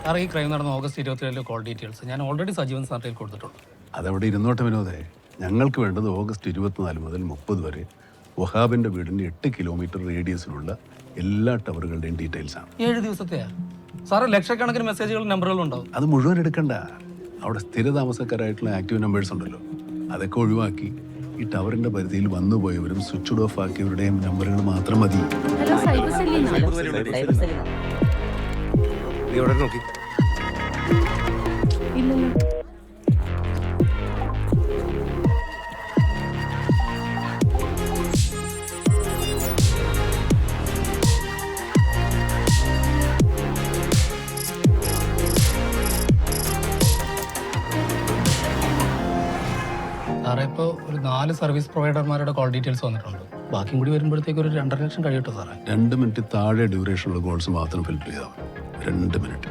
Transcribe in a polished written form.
സാറേ, ഈ ക്രൈം നടന്ന ഓഗസ്റ്റ് 27 കോൾ ഡീറ്റെയിൽസ് ഞാൻ ഓൾറെഡി സജീവൻ സാറിൽ കൊടുത്തിട്ടുണ്ട്. അതവിടെ ഇരുന്നോട്ടെ വിനോദേ. ഞങ്ങൾക്ക് വേണ്ടത് ഓഗസ്റ്റ് 24 മുതൽ 30 വരെ വഹാബിന്റെ വീടിന്റെ 8 കിലോമീറ്റർ റേഡിയസിലുള്ള എല്ലാ ടവറുകളുടെയും ഡീറ്റെയിൽസ് ആണ്. 7 ദിവസത്തെയാ സാറേ? ലക്ഷക്കണക്കിന് മെസ്സേജുകളും നമ്പറുകളും ഉണ്ടാവും. അത് മുഴുവൻ എടുക്കണ്ട. അവിടെ സ്ഥിരതാമസക്കാരായിട്ടുള്ള ആക്റ്റീവ് നമ്പേഴ്സ് ഉണ്ടല്ലോ, അതൊക്കെ ഒഴിവാക്കി ഈ ടവറിന്റെ പരിധിയിൽ വന്നുപോയവരും സ്വിച്ച് ഓഫ് ആക്കിയവരുടെയും നമ്പറുകൾ മാത്രം മതി. നോക്കി സാറേ, ഇപ്പോൾ ഒരു 4 സർവീസ് പ്രൊവൈഡർമാരുടെ കോൾ ഡീറ്റെയിൽസ് വന്നിട്ടുണ്ട്. ബാക്കിയും കൂടി വരുമ്പോഴത്തേക്ക് ഒരു 2.5 ലക്ഷം കഴിയട്ടോ സാറേ? 2 മിനിറ്റ് താഴെ ഡ്യൂറേഷനുള്ള കോൾസ് മാത്രം ഫിൽറ്റർ ചെയ്താൽ 2 മിനിറ്റ്.